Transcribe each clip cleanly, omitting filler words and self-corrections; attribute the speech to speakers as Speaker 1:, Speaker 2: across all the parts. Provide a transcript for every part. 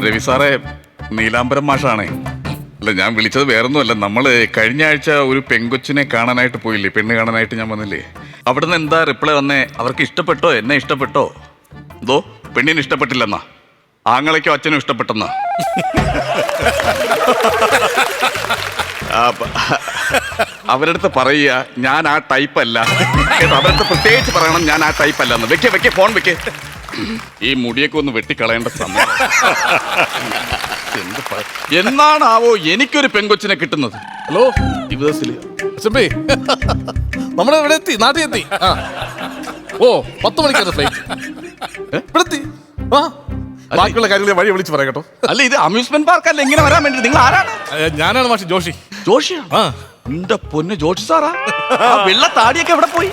Speaker 1: രവി സാറേ, നീലാംബരം മാഷാണേ. അല്ല, ഞാൻ വിളിച്ചത് വേറൊന്നുമല്ല. നമ്മള് കഴിഞ്ഞ ആഴ്ച ഒരു പെങ്കൊച്ചിനെ കാണാനായിട്ട് പോയില്ലേ, പെണ്ണ് കാണാനായിട്ട് ഞാൻ വന്നില്ലേ. അവിടുന്ന് എന്താ റിപ്ലൈ വന്നേ? അവർക്ക് ഇഷ്ടപ്പെട്ടോ, എന്നെ ഇഷ്ടപ്പെട്ടോ? എന്തോ പെണ്ണിന് ഇഷ്ടപ്പെട്ടില്ലെന്നാ, ആങ്ങളയ്ക്കോ അച്ഛനും ഇഷ്ടപ്പെട്ടെന്നാ. അവരടുത്ത് പറയുക ഞാൻ ആ ടൈപ്പ് അല്ല കേട്ടോ. അവരടുത്ത് പ്രത്യേകിച്ച് പറയണം ഞാൻ ആ ടൈപ്പ് അല്ലെന്ന്. വെക്കേ ഫോൺ വെക്കേ. ഈ മുടിയൊക്കെ ഒന്ന് വെട്ടിക്കളയേണ്ട സമയം. എന്നാണാവോ എനിക്കൊരു പെങ്കൊച്ചിനെ കിട്ടുന്നത്?
Speaker 2: ഹലോ
Speaker 1: ദിവസത്തില്
Speaker 2: നമ്മുടെ ഇവിടെ എത്തി, നാട്ടിൽ എത്തി. ഓ 10 മണിക്കാണ് ഫ്ലൈറ്റ്. ഇവിടെ എത്തി. ബാക്കിയുള്ള കാര്യങ്ങൾ വഴി വിളിച്ച് പറയാം കേട്ടോ.
Speaker 1: അല്ല, ഇത് അമ്യൂസ്മെന്റ് പാർക്ക് അല്ല, ഇങ്ങനെ വരാൻ വേണ്ടി. നിങ്ങൾ ആരാണ്?
Speaker 2: ഞാനാണ് മാഷി ജോഷി.
Speaker 1: ജോഷിയാ? എന്റെ പൊന്ന് ജോഷി സാറാ. വെള്ള താടിയൊക്കെ എവിടെ പോയി?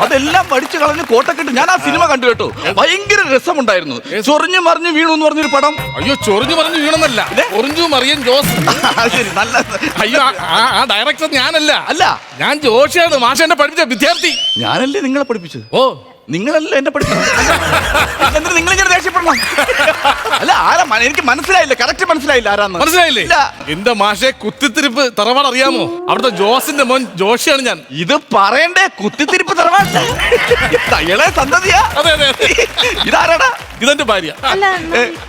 Speaker 1: അതെല്ലാം പഠിച്ചു കളഞ്ഞ് കോട്ടക്കെട്ട്. ഞാൻ ആ സിനിമ കണ്ടു കേട്ടോ, ഭയങ്കര രസമുണ്ടായിരുന്നു. ചൊറിഞ്ഞു മറിഞ്ഞു വീണു എന്ന് പറഞ്ഞൊരു പടം.
Speaker 2: അയ്യോ, ചൊറിഞ്ഞു മറിഞ്ഞു വീണെന്നല്ല, ചൊറിഞ്ഞു മറിയൻ ജോസ്.
Speaker 1: ശരി, നല്ല.
Speaker 2: അയ്യോ, ആ ഡയറക്ടർ ഞാനല്ല.
Speaker 1: അല്ല,
Speaker 2: ഞാൻ ജോഷിയാണ്, മാഷ എന്നെ പഠിപ്പിച്ച വിദ്യാർത്ഥി.
Speaker 1: ഞാനല്ലേ നിങ്ങളെ പഠിപ്പിച്ചത്?
Speaker 2: ഓ,
Speaker 1: നിങ്ങളല്ല എന്നെ പഠിപ്പിച്ചത്. എന്നിട്ട് നിങ്ങളിങ്ങനെ ദേഷ്യപ്പെടണം? അല്ല, ആരാ? എനിക്ക് മനസ്സിലായില്ല, കറക്റ്റ് മനസ്സിലായില്ല ആരാന്ന്.
Speaker 2: മനസ്സിലായില്ലേ? എന്റെ മാഷെ കുത്തിത്തിരിപ്പ് തറവാട് അറിയാമോ? അവിടുത്തെ ജോസിന്റെ മോൻ ജോഷിയാണ് ഞാൻ.
Speaker 1: ഇത് പറയണ്ടേ? കുത്തിത്തിരിപ്പ് തറവാട് തയ്യളെ സന്തതിയാ?
Speaker 2: അതെ അതെ.
Speaker 1: ഇതാരാടാ?
Speaker 2: ഇതെന്റെ ഭാര്യ.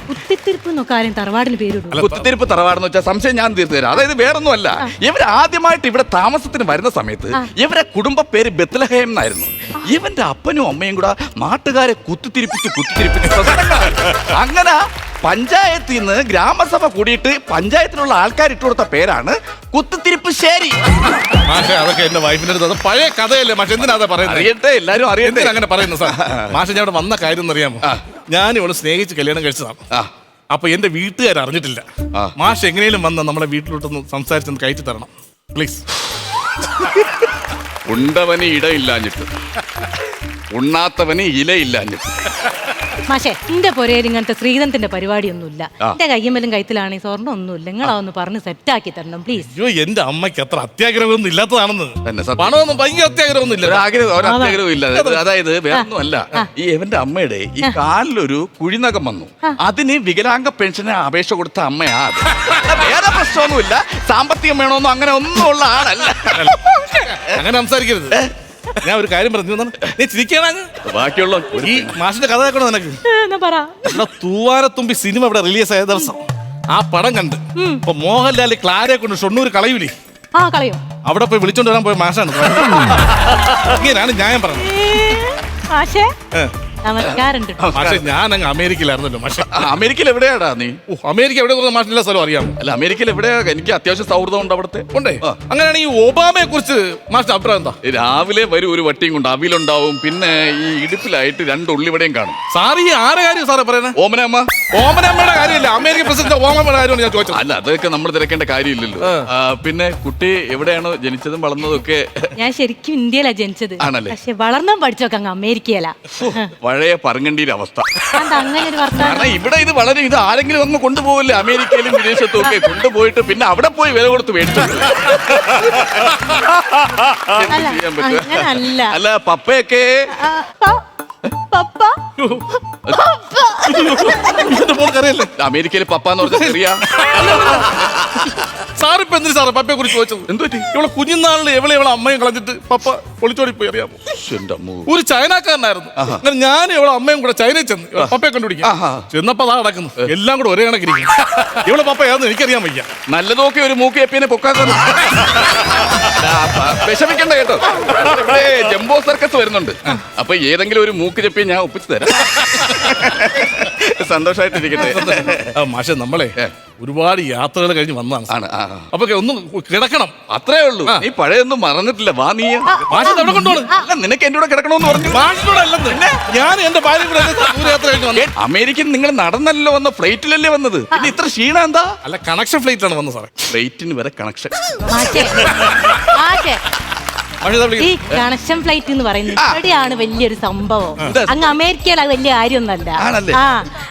Speaker 3: കുത്തിത്തിരിപ്പ് കാര്യം തറവാടിന് പേരിടും.
Speaker 1: കുത്തിത്തിരിപ്പ് തറവാടെന്ന് വെച്ചാൽ സംശയം ഞാൻ തീർത്തു തരാം. അതായത് വേറൊന്നും അല്ല, ഇവർ ആദ്യമായിട്ട് ഇവിടെ താമസത്തിന് വരുന്ന സമയത്ത് ഇവരെ കുടുംബ പേര് ബെത്ലഹേം എന്നായിരുന്നു. ഇവന്റെ അപ്പനും അമ്മയും കൂടെ നാട്ടുകാരെ കുത്തിത്തിരിപ്പിച്ച് അങ്ങനെ പഞ്ചായത്തിൽ നിന്ന് ഗ്രാമസഭ കൂടിയിട്ട് പഞ്ചായത്തിലുള്ള ആൾക്കാർ ഇട്ട് കൊടുത്ത പേരാണ് കുത്തിത്തിരിപ്പ് ശേരി.
Speaker 2: മാഷെ, അതൊക്കെ എന്റെ വൈഫിന്റെ അടുത്ത് പഴയ കഥയല്ലേ മാഷെ, എന്തിനാ പറയുന്നത്?
Speaker 1: അറിയട്ടെ, എല്ലാരും അറിയട്ടെ.
Speaker 2: അങ്ങനെ പറയുന്നു സാർ. മാഷെ, ഞാൻ ഇവിടെ വന്ന കാര്യം എന്നറിയാമോ? ഞാൻ ഇവിടെ സ്നേഹിച്ച് കല്യാണം കഴിച്ചതാണ്. അപ്പൊ എന്റെ വീട്ടുകാർ അറിഞ്ഞിട്ടില്ല. മാഷ് എങ്ങനെയും വന്ന് നമ്മളെ വീട്ടിലോട്ടൊന്ന് സംസാരിച്ചൊന്ന് കയറ്റി തരണം പ്ലീസ്.
Speaker 1: ഉണ്ടവന് ഇടയില്ലാഞ്ഞിട്ട്, ഉണ്ണാത്തവന് ഇലയില്ലാഞ്ഞിട്ട്.
Speaker 3: മാഷേ, എന്റെ പൊരയിൽ ഇങ്ങനത്തെ ശ്രീധന്തിന്റെ പരിപാടിയൊന്നുമില്ല. എന്റെ കയ്യമ്മലും കൈത്തിലാണ് സ്വർണ്ണം ഒന്നുമില്ല. നിങ്ങളതൊന്ന് പറഞ്ഞ് സെറ്റാക്കി തരണം പ്ലീസ്.
Speaker 2: അയ്യോ, എന്റെ അമ്മയ്ക്ക് അത്ര അത്യാഗ്രഹമൊന്നും ഇല്ലാത്തതാണെന്ന്.
Speaker 1: തന്നെ
Speaker 2: പണമൊന്നും ഭയങ്കര അത്യാഗ്രഹമൊന്നും ഇല്ല.
Speaker 1: ഒരാഗ്രഹവും ഇല്ല. അതായത് വേറൊന്നും അല്ല, ഈ എവന്റെ അമ്മയുടെ ഈ കാലിലൊരു കുഴിനകം വന്നു. അതിന് വികലാംഗ പെൻഷന് അപേക്ഷ കൊടുത്ത അമ്മയാ. വേറെ പ്രശ്നമൊന്നുമില്ല, സാമ്പത്തികം വേണമെന്നോ അങ്ങനെ ഒന്നും ഉള്ള ആളല്ല.
Speaker 2: അങ്ങനെ സംസാരിക്കരുത്. ഞാൻ ഒരു കാര്യം പറഞ്ഞു, നീ ചിരിക്കാണ്.
Speaker 1: ബാക്കിയുള്ള
Speaker 2: ഈ മാഷിന്റെ കഥ കേൾക്കണോ നിനക്ക്? ഇവിടെ തൂവാനത്തുമ്പി സിനിമ ഇവിടെ റിലീസ് ആയ ദിവസം ആ പടം കണ്ട് ഇപ്പൊ മോഹൻലാൽ ക്ലാരയെ കൊണ്ട് ഷൊണ്ണൂർ കളയൂലേ,
Speaker 3: കളയും.
Speaker 2: അവിടെ പോയി വിളിച്ചോണ്ട് വരാൻ പോയ മാഷാണ്. ഇങ്ങനെയാണ് ന്യായം പറഞ്ഞത്. പക്ഷെ ഞാൻ അങ്ങ് അമേരിക്കയിലായിരുന്നല്ലോ മാഷെ.
Speaker 1: അമേരിക്കയിൽ എവിടെയാടാ നീ?
Speaker 2: അമേരിക്ക എവിടെ മാഷിന്റെ സ്ഥലം അറിയാമോ?
Speaker 1: അല്ല, അമേരിക്കയിൽ എവിടെയാ? എനിക്ക് അത്യാവശ്യം സൗഹൃദം ഉണ്ട് അവിടുത്തെ.
Speaker 2: ഉണ്ടേ? അങ്ങനെയാണ് ഈ ഒബാമയെ കുറിച്ച് മാഷിന്റെ അഭിപ്രായം എന്താ?
Speaker 1: രാവിലെ വരും ഒരു വട്ടിയും കൊണ്ട് അവിലുണ്ടാവും, പിന്നെ ഈ ഇടുപ്പിലായിട്ട് 2 ഉള്ളിവിടെയും കാണും.
Speaker 2: സാർ ഈ ആരെ കാര്യം സാറേ പറയുന്നത്?
Speaker 1: ഓമനമ്മ.
Speaker 2: ഓമനമ്മയുടെ കാര്യമില്ല, അമേരിക്കൻ പ്രസിഡന്റ് ഓമനമ്മയുടെ കാര്യമാണ് ഞാൻ ചോദിച്ചത്.
Speaker 1: അല്ല, അതൊക്കെ നമ്മൾ തിരക്കേണ്ട കാര്യമില്ലല്ലോ. പിന്നെ കുട്ടി എവിടെയാണോ ജനിച്ചതും വളർന്നതും ഒക്കെ?
Speaker 3: ഞാൻ ശരിക്കും ഇന്ത്യയിലാ ജനിച്ചത്.
Speaker 1: ആണല്ലേ?
Speaker 3: പക്ഷെ വളർന്നും പഠിച്ചൊക്കെ അങ്ങ് അമേരിക്കയിലാ.
Speaker 1: പഴയ പറങ്കണ്ടിയുടെ അവസ്ഥ.
Speaker 3: അങ്ങനെ ഒരു വർത്തമാനം.
Speaker 1: ഇവിടെ ഇത് വളരെ ഇത് ആരെങ്കിലും അങ്ങ് കൊണ്ടുപോകില്ലേ, അമേരിക്കയിലും വിദേശത്തും ഒക്കെ കൊണ്ടുപോയിട്ട് പിന്നെ അവിടെ പോയി വില കൊടുത്ത് മേടിച്ചു. അല്ല, പപ്പയൊക്കെ അമേരിക്കയിൽ പപ്പ എന്ന് പറഞ്ഞ ചെറിയ
Speaker 2: സാറിപ്പോ എന്തിനു സാറേ പപ്പയെ കുറിച്ച് ചോദിച്ചത്? എന്തുപറ്റി? ഇവളെ കുഞ്ഞുനാളിൽ എവളെ അമ്മയും കളഞ്ഞിട്ട് പപ്പ ഒളിച്ചോടി പോയി. അറിയാമോ? ഒരു ചൈനക്കാരനായിരുന്നു. അങ്ങനെ ഞാൻ ഇവളെ അമ്മയും കൂടെ ചൈനയിൽ ചെന്ന് പപ്പയെ കണ്ടുപിടിക്കാം. ചെന്നപ്പോ അതാ നടക്കുന്നു, എല്ലാം കൂടെ ഒരേ കണക്കിരിക്കും. ഇവളെ പപ്പ ഏതെന്ന് എനിക്കറിയാൻ വയ്യ.
Speaker 1: നല്ലതൊക്കെ ഒരു മൂക്ക് എപ്പിനെ പൊക്കാക്കുന്നു. വിഷമിക്കണ്ട കേട്ടോ, ഇവിടെ ജംബോ സർക്കസ് വരുന്നുണ്ട്. അപ്പൊ ഏതെങ്കിലും ഒരു മൂക്ക് ചെപ്പി ഞാൻ ഒപ്പിച്ചു തരാം. സന്തോഷമായിട്ടിരിക്കട്ടെ.
Speaker 2: മാഷെ, നമ്മളെ ഒരുപാട് യാത്രകൾ കഴിഞ്ഞ് വന്നതാണ്. അപ്പൊ ഒന്ന് കിടക്കണം,
Speaker 1: അത്രേ ഉള്ളൂ. നീ പഴയൊന്നും മറന്നിട്ടില്ല. വാ, നീ
Speaker 2: അവിടെ കൊണ്ടുപോകണം.
Speaker 1: നിനക്ക് എന്റെ കൂടെ കിടക്കണമെന്ന് പറഞ്ഞു.
Speaker 2: ഞാൻ എന്റെ ഭാര്യ കൂടെ ദൂരയാത്ര കഴിഞ്ഞ് വന്നു.
Speaker 1: അമേരിക്കൻ നിങ്ങൾ നടന്നല്ലോ വന്ന, ഫ്ലൈറ്റിലല്ലേ വന്നത്? പിന്നെ ഇത്ര ക്ഷീണം എന്താ?
Speaker 2: അല്ല, കണക്ഷൻ ഫ്ലൈറ്റിലാണ് വന്നത് സാറേ.
Speaker 1: ഫ്ലൈറ്റിന് വരെ കണക്ഷൻ.
Speaker 3: ഈ കണക്ഷൻ ഫ്ലൈറ്റ് എന്ന് പറയുന്നത് ഇവിടെയാണ് വലിയൊരു സംഭവം. അങ്ങ് അമേരിക്കയിൽ അത് വലിയ കാര്യമൊന്നല്ല.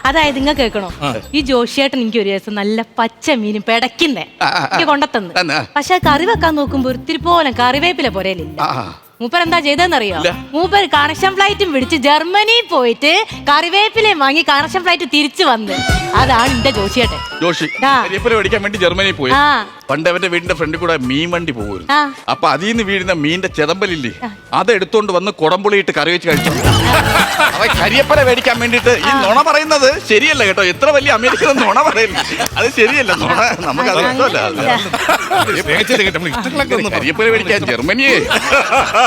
Speaker 3: അതായത് ഇങ്ങ കേൾക്കണോ, ഈ ജോഷിയേട്ടൻ എനിക്ക് ഒരു ദിവസം നല്ല പച്ച മീനും പെടക്കുന്നേ എനിക്ക് കൊണ്ടത്തന്ന്. പക്ഷെ കറി വെക്കാൻ നോക്കുമ്പോ ഒത്തിരി പോലെ കറിവേപ്പില പോരേലില്ല. മൂപ്പർ എന്താ ചെയ്തെന്നറിയോ? മൂപ്പർ കണക്ഷൻ ഫ്ലൈറ്റും പിടിച്ച് ജർമ്മനിയിൽ പോയിട്ട് കറിവേപ്പിലയും വാങ്ങി കണക്ഷൻ ഫ്ലൈറ്റ് തിരിച്ചു വന്ന്. അതാണ് എന്റെ ജോഷിയേട്ടൻ.
Speaker 1: ജോഷി കരിവേപ്പില മേടിക്കാൻ വേണ്ടി ജർമ്മനിയിൽ പോയി. പണ്ട് അവന്റെ വീടിന്റെ ഫ്രണ്ടിൽ കൂടെ മീൻ വണ്ടി പോകുമായിരുന്നു. അപ്പൊ അതിൽ നിന്ന് വീഴുന്ന മീനിന്റെ ചെതമ്പലില്ലേ, അതെടുത്തോണ്ട് വന്ന് കുടംപുളിയിട്ട് കറി വെച്ച് കഴിച്ചു. അവൻ കരിവേപ്പില മേടിക്കാൻ വേണ്ടിട്ട് ഈ നുണ പറയുന്നത് ശരിയല്ല കേട്ടോ. എത്ര വലിയ അമേരിക്കൻ നുണ പറയുന്നു, അത് ശരിയല്ല. നുണ നമുക്ക് അത് ഇഷ്ടമല്ല. കരിവേപ്പില മേടിക്കാൻ ജർമ്മനിയെ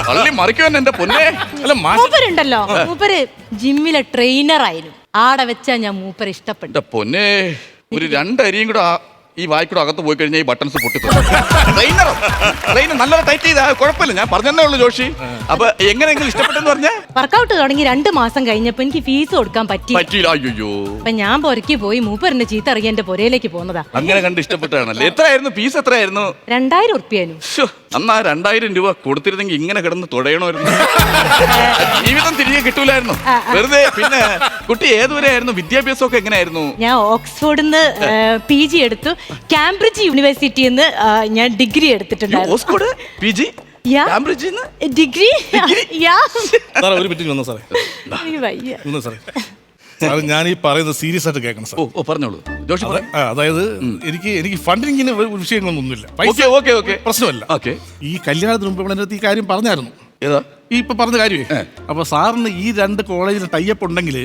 Speaker 1: തള്ളി മറിക്കുവാൻ എന്റെ പൊന്നെ.
Speaker 2: അല്ല
Speaker 3: മൂപ്പരുണ്ടല്ലോ, മൂപ്പര് ജിമ്മിലെ ട്രെയിനർ ആയിരുന്നു. ആടെ വെച്ചാ ഞാൻ മൂപ്പര് ഇഷ്ടപ്പെട്ടു.
Speaker 1: എന്റെ പൊന്നെ, ഒരു 2 അരിയും കൂടെ ഈ വായിക്കൂടെ അകത്ത് പോയി കഴിഞ്ഞാൽ ഈ ബട്ടൺസ് പൊട്ടിത്തു. ട്രെയിനർ നല്ലൊരു ടൈറ്റ് ചെയ്താ കുഴപ്പമില്ല, ഞാൻ പറഞ്ഞതേ ഉള്ളൂ ജോഷി. അപ്പൊ എങ്ങനെയെങ്കിലും ഇഷ്ടപ്പെട്ടെന്ന് പറഞ്ഞാൽ
Speaker 3: വർക്കൗട്ട് തുടങ്ങി 2 മാസം കഴിഞ്ഞപ്പോ എനിക്ക് ഫീസ് കൊടുക്കാൻ പറ്റിയില്ല.
Speaker 1: അയ്യോ,
Speaker 3: അപ്പൊ ഞാൻ പൊരക്കി പോയി മൂപ്പറിന്റെ ചീത്ത അറിയാൻ എന്റെ പൊരയിലേക്ക് പോന്നതാ.
Speaker 1: അങ്ങനെ കണ്ട് ഇഷ്ടപ്പെട്ടാണല്ലേ. എത്രയായിരുന്നു ഫീസ്? എത്രയായിരുന്നു?
Speaker 3: 2000 ഉറുപ്പ്യാനും.
Speaker 1: അന്നാ 2000 രൂപ കൊടുത്തിരുന്നെങ്കിൽ ഇങ്ങനെ കിടന്ന് തുടയണമായിരുന്നു. ജീവിതം തിരികെ കിട്ടൂലായിരുന്നു വെറുതെ. പിന്നെ കുട്ടി ഏതുവരെയായിരുന്നു? വിദ്യാഭ്യാസം ഒക്കെ എങ്ങനെയായിരുന്നു?
Speaker 3: ഞാൻ ഓക്സ്ഫോർഡിൽ നിന്ന് PG എടുത്തു. കാംബ്രിഡ്ജ് യൂണിവേഴ്സിറ്റിയിൽ നിന്ന് ഞാൻ ഡിഗ്രി എടുത്തിട്ടുണ്ടായിരുന്നു.
Speaker 1: ഓക്സ്ഫോർഡ് PG കാംബ്രിഡ്ജിൽ നിന്ന്
Speaker 3: ഡിഗ്രി.
Speaker 2: ഒരു മിനിറ്റ് വന്നോ സാറേ. ഞാൻ ഈ പറയുന്നത് സീരിയസ് ആയിട്ട് കേൾക്കണം സാർ.
Speaker 1: ഓ പറഞ്ഞോളൂ ജോഷി.
Speaker 2: അതായത് എനിക്ക് ഫണ്ടിങ്ങിന് വിഷയങ്ങളൊന്നുമില്ല, പ്രശ്നമല്ല. ഈ കല്യാണത്തിന് മുമ്പ് ഇവിടെ ഈ കാര്യം പറഞ്ഞായിരുന്നു.
Speaker 1: ഏതാ
Speaker 2: ഈ ഇപ്പൊ പറഞ്ഞ കാര്യമേ. അപ്പൊ സാറിന് ഈ 2 കോളേജിൽ ടൈപ്പ് ഉണ്ടെങ്കിൽ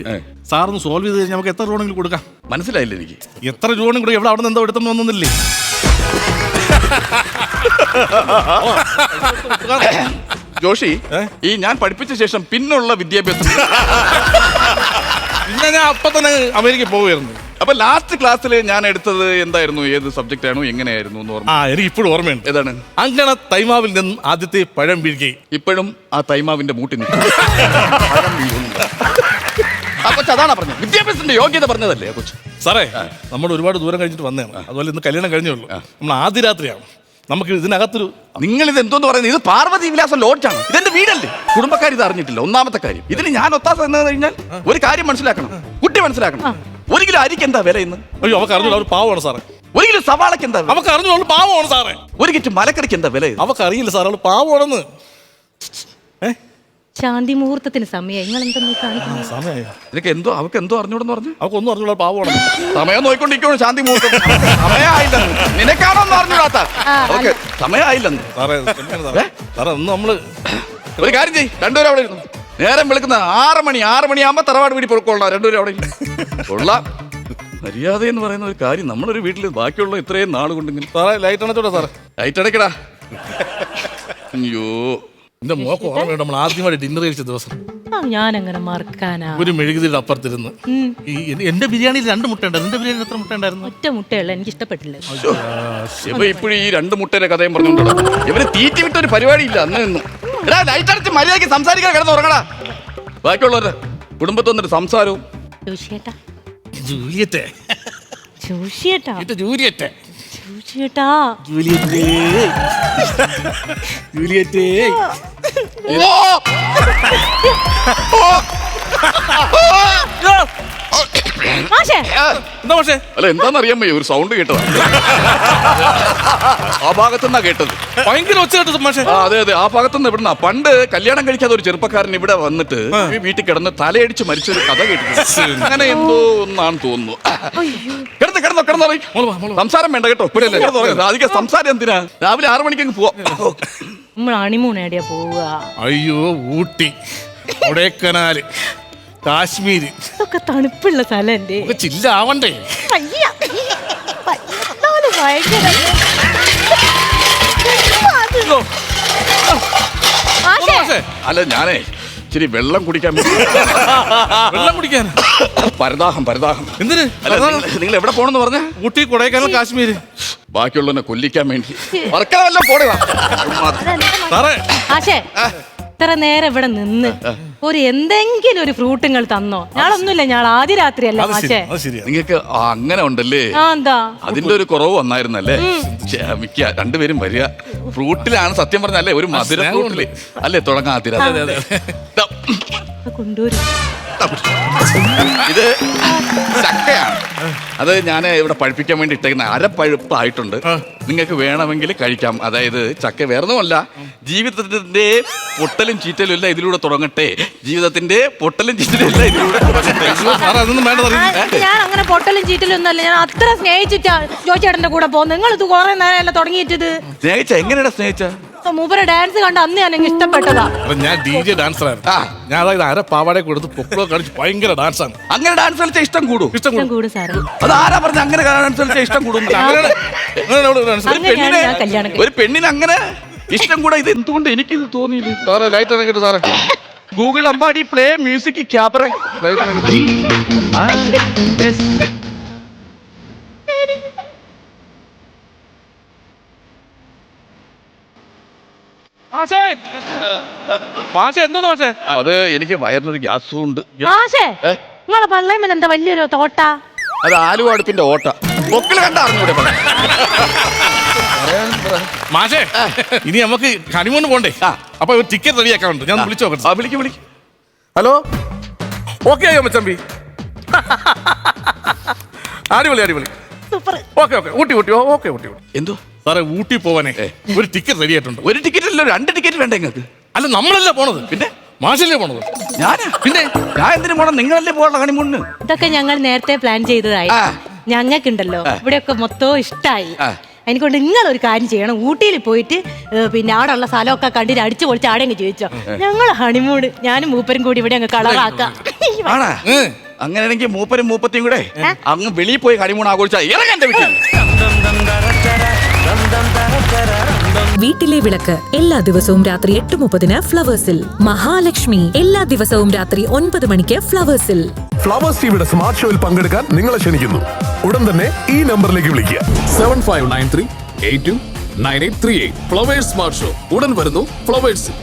Speaker 2: സാറിന് സോൾവ് ചെയ്ത് കഴിഞ്ഞാൽ നമുക്ക് എത്ര രൂപയെങ്കിലും കൊടുക്കാം.
Speaker 1: മനസ്സിലായില്ല എനിക്ക്.
Speaker 2: എത്ര രൂപയും കൂടെ എവിടെ അവിടെ നിന്ന് എന്തോ എടുത്തെന്ന് വന്നില്ലേ?
Speaker 1: ജോഷി, ഈ ഞാൻ പഠിപ്പിച്ച ശേഷം പിന്നുള്ള വിദ്യാഭ്യാസം
Speaker 2: പിന്നെ ഞാൻ അപ്പൊ തന്നെ അമേരിക്കയിൽ പോവുകയായിരുന്നു.
Speaker 1: അപ്പൊ ലാസ്റ്റ് ക്ലാസ്സിൽ ഞാൻ എടുത്തത് എന്തായിരുന്നു? ഏത് സബ്ജക്റ്റ് ആണോ എങ്ങനെയായിരുന്നു എന്ന് ഓർമ്മ?
Speaker 2: എനിക്ക് ഇപ്പോഴും ഓർമ്മയുണ്ട്.
Speaker 1: ഏതാണ്?
Speaker 2: അങ്ങനെ തൈമാവിൽ നിന്നും ആദ്യത്തെ പഴം വീഴുകയും.
Speaker 1: ഇപ്പോഴും ആ തൈമാവിന്റെ മൂട്ടി നിൽക്കും. ആ കൊച്ചു അതാണ് പറഞ്ഞത്, വിദ്യാഭ്യാസത്തിന്റെ യോഗ്യത പറഞ്ഞതല്ലേ കൊച്ചു.
Speaker 2: സാറേ, നമ്മൾ ഒരുപാട് ദൂരം കഴിഞ്ഞിട്ട് വന്നതാണ്. അതുപോലെ ഇന്ന് കല്യാണം കഴിഞ്ഞേ ഉള്ളൂ. നമ്മൾ ആദ്യ രാത്രിയാണ്. നമുക്ക് ഇതിനകത്തൊരു
Speaker 1: നിങ്ങൾ ഇത് എന്തോന്ന് പറയുന്നത്? ഇത് പാർവതി വിലാസം ലോഡ്ജാണ്. ഇതെന്റെ വീടല്ലേ. കുടുംബക്കാർ ഇത് അറിഞ്ഞിട്ടില്ല. ഒന്നാമത്തെ കാര്യം. ഇതിന് ഞാൻ ഒത്താസ എന്ന് കഴിഞ്ഞാൽ ഒരു കാര്യം മനസ്സിലാക്കണം, കുട്ടി മനസ്സിലാക്കണം. 1 കിലോ അരിക്ക് എന്താ വില ഇന്ന്?
Speaker 2: അയ്യോ, അവർക്ക് അറിഞ്ഞോളൂ, അവർ പാവമാണ് സാറേ.
Speaker 1: 1 കിലോ സവാളക്ക് എന്താ?
Speaker 2: അവർക്ക് അറിഞ്ഞോളൂ, പാവമാണ് സാറേ.
Speaker 1: 1 കിറ്റ് മലക്കറിക്ക് എന്താ വില?
Speaker 2: അവർക്ക് അറിയില്ല സാറേ, അവൾ പാവമാണെന്ന്.
Speaker 3: ശാന്തി മുഹൂർത്തത്തിന് സമയം. നിങ്ങൾ എന്തെന്ന്
Speaker 2: സമയം
Speaker 1: നിനക്ക് എന്തോ അവർക്ക് എന്തോ അറിഞ്ഞൂടെന്ന് പറഞ്ഞു.
Speaker 2: അവക്കൊന്നും അറിഞ്ഞോളൂ, പാവമാണെന്ന്.
Speaker 1: സമയം നോക്കിക്കൊണ്ടിരിക്കണോ? ശാന്തി മുഹൂർത്തം സമയമായില്ലെന്ന്. നിനക്കാണോ എന്ന് അറിഞ്ഞൂടാത്ത? അവർക്ക് സമയമായില്ലെന്ന്.
Speaker 2: സാറേ സാറേ, ഒന്ന് നമ്മള്
Speaker 1: ഒരു കാര്യം ചെയ്യ്, 2 പേരും അവിടെ ഇരുന്നു. നേരം വിളിക്കുന്ന 6 മണിയാകുമ്പോ തറവാട് വീട്ടിൽ പൊറുക്കൊള്ളാം. 2 പേരും അവിടെ കൊള്ളാം. മര്യാദ എന്ന് പറയുന്ന ഒരു കാര്യം നമ്മളൊരു വീട്ടിൽ ബാക്കിയുള്ള ഇത്രയും നാൾ കൊണ്ടിങ്ങനെ.
Speaker 2: സാറേ, ലൈറ്റ് അണച്ചോടാ സാറേ.
Speaker 1: ലൈറ്റ് അടയ്ക്കടാ. അയ്യോ,
Speaker 2: എന്റെ മോക്ക് ഓർമ്മയുണ്ട്, നമ്മൾ ആദ്യമായിട്ട് ഡിന്നർ കഴിച്ച ദിവസം.
Speaker 3: ഞാൻ അങ്ങനെ മറക്കാനാ?
Speaker 2: ഒരു മെഴുകുതിരിയുടെ അപ്പുറത്തിരുന്ന് എന്റെ ബിരിയാണിയിൽ 2 മുട്ട ഉണ്ടായിരുന്നു. എന്റെ ബിരിയാണി എത്ര മുട്ട ഉണ്ടായിരുന്നു?
Speaker 3: ഒറ്റ മുട്ടയുള്ള. എനിക്ക് ഇഷ്ടപ്പെട്ടില്ല.
Speaker 1: ഇപ്പോഴും ഈ 2 മുട്ടയുടെ കഥയും പറഞ്ഞോണ്ടോ. ഇവര് തീറ്റി വിട്ട ഒരു പരിപാടി ഇല്ല അന്ന് നിന്നും. എടാ, ലൈറ്റ് അടച്ച് മര്യാദയ്ക്ക് സംസാരിക്കാൻ കിടന്ന് ഉറങ്ങടാ. ബാക്കിയുള്ളവരുടെ കുടുംബത്തിൽ വന്നിട്ട് സംസാരവും.
Speaker 3: ജോഷിയേട്ടാ,
Speaker 2: ജൂലിയറ്റെ,
Speaker 3: ജോഷിയേട്ടാ,
Speaker 2: ജൂലിയറ്റെ,
Speaker 3: ജോഷിയേട്ടാ,
Speaker 2: ജൂലിയറ്റെ, ജൂലിയറ്റെ.
Speaker 1: അല്ല, എന്താന്നറിയാൻ വയ്യ, ഒരു സൗണ്ട് കേട്ടതാ. ആ ഭാഗത്തുനിന്നാ കേട്ടത്.
Speaker 2: ഭയങ്കര ഒച്ച കേട്ടത് മാഷേ.
Speaker 1: അതെ, ആ ഭാഗത്തുനിന്ന് ഇവിടുന്ന. പണ്ട് കല്യാണം കഴിക്കാതെ ഒരു ചെറുപ്പക്കാരൻ ഇവിടെ വന്നിട്ട് ഈ വീട്ടിൽ കിടന്ന് തലയടിച്ച് മരിച്ചൊരു കഥ കേട്ടിട്ടുണ്ട്. അങ്ങനെ എന്തോ ഒന്നാണ് തോന്നുന്നു. കിടന്നോ സംസാരം വേണ്ട കേട്ടോ. അധികം സംസാരം എന്തിനാ? രാവിലെ 6 മണിക്ക് അങ്ങ് പോവാം.
Speaker 3: നമ്മൾ ഹണിമൂൺ എവിടെയാ പോവുക?
Speaker 2: അയ്യോ, ഊട്ടി, കൊടൈക്കനാല്, കാശ്മീര്.
Speaker 3: ഇതൊക്കെ തണുപ്പുള്ള സ്ഥലല്ലേ?
Speaker 2: ചില്ലാവണ്ടേ?
Speaker 1: അല്ല, ഞാനേ ഇച്ചിരി വെള്ളം കുടിക്കാൻ.
Speaker 2: വെള്ളം കുടിക്കാൻ?
Speaker 1: പരദാഹം. എന്തിന്? നിങ്ങൾ എവിടെ പോണെന്ന് പറഞ്ഞ?
Speaker 2: ഊട്ടി, കൊടൈക്കനാൽ, കാശ്മീര്.
Speaker 1: ബാക്കിയുള്ളവനെ കൊല്ലിക്കാൻ വേണ്ടി വർക്കെല്ലാം പോടേതാ.
Speaker 3: ഇത്ര നേരം ഇവിടെ നിന്ന് എന്തെങ്കിലും ഒരു ഫ്രൂട്ട് നിങ്ങൾ തന്നോ? ഞാളൊന്നുമില്ല, ഞാൻ ആദ്യ രാത്രിയല്ല മാഷേ.
Speaker 1: നിങ്ങൾക്ക് അങ്ങനെ ഉണ്ടല്ലേ?
Speaker 3: എന്താ
Speaker 1: അതിന്റെ ഒരു കുറവ് വന്നായിരുന്നല്ലേ? ക്ഷമിക്ക, 2 പേരും വരിക. ഫ്രൂട്ടിലാണ് സത്യം പറഞ്ഞല്ലേ, ഒരു മധുര ഫ്രൂട്ടില് അല്ലേ തുടങ്ങാതിര.
Speaker 3: കൊണ്ടുവരും.
Speaker 1: ഇത് ചക്കയാണ്. അത് ഞാൻ ഇവിടെ പഴുപ്പിക്കാൻ വേണ്ടി ഇട്ടേക്കുന്ന അരപ്പഴുപ്പായിട്ടുണ്ട്. നിങ്ങൾക്ക് വേണമെങ്കിൽ കഴിക്കാം. അതായത് ചക്ക വേറൊന്നുമല്ല, ജീവിതത്തിന്റെ പൊട്ടലും ചീറ്റലും എല്ലാം ഇതിലൂടെ തുടങ്ങട്ടെ. ജീവിതത്തിന്റെ പൊട്ടലും ചീറ്റലും എല്ലാം ഇതിലൂടെ തുടങ്ങട്ടെ.
Speaker 2: അതൊന്നും വേണ്ട.
Speaker 3: ഞാൻ അങ്ങനെ പൊട്ടലും ചീറ്റലും ഒന്നല്ല. ഞാൻ അത്ര സ്നേഹിച്ചിട്ടാ ജോച്ചേട്ടന്റെ കൂടെ പോകുന്നത്. നിങ്ങൾ ഇത് കുറെ നേരമല്ല തുടങ്ങിയിട്ടത്.
Speaker 1: സ്നേഹിച്ച എങ്ങനെയാ സ്നേഹിച്ച?
Speaker 3: മൂപ്പരെ ഡാൻസ് കണ്ട് അന്ന് ഞാൻ എനിക്ക് ഇഷ്ടപ്പെട്ടതാ.
Speaker 2: ഞാൻ DJ ഡാൻസർ ആയിരുന്നു. ഞാൻ അതായത് അര പാവാടെ കൊടുത്ത് പൊക്കളോ കളിച്ച് ഭയങ്കര ഡാൻസാണ്.
Speaker 1: അങ്ങനെ ഡാൻസ് കളിച്ചാൽ ഇഷ്ടം കൂടും.
Speaker 2: ഇഷ്ടം കൂടും
Speaker 3: സാറേ.
Speaker 1: അത് ആരാ പറഞ്ഞ അങ്ങനെ ഡാൻസ് കളിച്ചാൽ ഇഷ്ടം കൂടും? ഒരു പെണ്ണിന് അങ്ങനെ ഇഷ്ടം കൂടെ. ഇത് എന്തുകൊണ്ട് എനിക്കിത് തോന്നിയില്ല?
Speaker 2: സാറേ ലൈറ്റ് അണക്കിട്ട് സാറേ.
Speaker 1: Google Ambadi play music cabaret. അത് എനിക്ക് വയറിനൊരു ഗ്യാസും ഉണ്ട്.
Speaker 3: നിങ്ങളെ പള്ളേമ്മ എന്താ വലിയൊരു തോട്ട?
Speaker 1: അത് ആലുവ അടുപ്പിന്റെ ഓട്ട. പൊക്കിള് കണ്ട അറിഞ്ഞൂടെ?
Speaker 2: മാഷേ, ഇനി നമുക്ക് ഹണിമൂണ് പോണ്ടേ? അപ്പൊ ഒരു ടിക്കറ്റ് റെഡിയാക്കാറുണ്ട്. ഞാൻ വിളിച്ചു നോക്കട്ടെ.
Speaker 1: വിളിക്ക്.
Speaker 2: ഹലോ, ഓക്കെ ആയോ മച്ചമ്പി? അടിപൊളി. ഓക്കെ ഊട്ടി.
Speaker 1: എന്തോ
Speaker 2: സാറേ, ഊട്ടി പോവാനേ ഒരു ടിക്കറ്റ് റെഡി ആയിട്ടുണ്ട്.
Speaker 1: ഒരു ടിക്കറ്റ് അല്ലോ, 2 ടിക്കറ്റ് വേണ്ട നിങ്ങൾക്ക്?
Speaker 2: അല്ല, നമ്മളല്ല പോണത്,
Speaker 1: പിന്നെ
Speaker 2: മാഷല്ലേ പോണത്.
Speaker 1: ഞാനാ? പിന്നെ ഞാൻ എന്തിനു പോണം? നിങ്ങളല്ലേ പോകണം ഹണിമൂണിന്.
Speaker 3: ഇതൊക്കെ ഞങ്ങൾ നേരത്തെ പ്ലാൻ ചെയ്തതായി. ഞങ്ങൾക്കുണ്ടല്ലോ ഇവിടെയൊക്കെ മൊത്തം ഇഷ്ടായി. എനിക്കൊണ്ട് നിങ്ങൾ ഒരു കാര്യം ചെയ്യണം. ഊട്ടിയിൽ പോയിട്ട് പിന്നെ അവിടെ ഉള്ള സ്ഥലമൊക്കെ കണ്ടിട്ട് അടിച്ചു പൊളിച്ച് ആടെ അങ്ങ് ചോദിച്ചോ. ഞങ്ങൾ ഹണിമൂണ് ഞാനും മൂപ്പരും കൂടി ഇവിടെ അങ്ങ് കളറാക്കാം.
Speaker 1: അങ്ങനെയാണെങ്കിൽ മൂപ്പരും മൂപ്പത്തിയും കൂടെ അങ്ങ് വെളിയിൽ പോയി ഹണിമൂൺ ആഘോഷിച്ചാ ഇറങ്ങാൻ വീട്ടിൽ.
Speaker 4: വീട്ടിലെ വിളക്ക് എല്ലാ ദിവസവും രാത്രി 8:30 ഫ്ലവേഴ്സിൽ. മഹാലക്ഷ്മി എല്ലാ ദിവസവും രാത്രി 9 മണിക്ക് ഫ്ലവേഴ്സിൽ.
Speaker 5: ഫ്ലവേഴ്സ് ടിവിയുടെ സ്മാർട്ട് ഷോയിൽ പങ്കെടുക്കാൻ നിങ്ങളെ ക്ഷണിക്കുന്നു. ഉടൻ തന്നെ ഈ നമ്പറിലേക്ക് വിളിക്കുക.
Speaker 6: 7593829838. ഫ്ലവേഴ്സ് സ്മാർട്ട് ഷോ ഉടൻ വരുന്നു ഫ്ലവേഴ്സിൽ.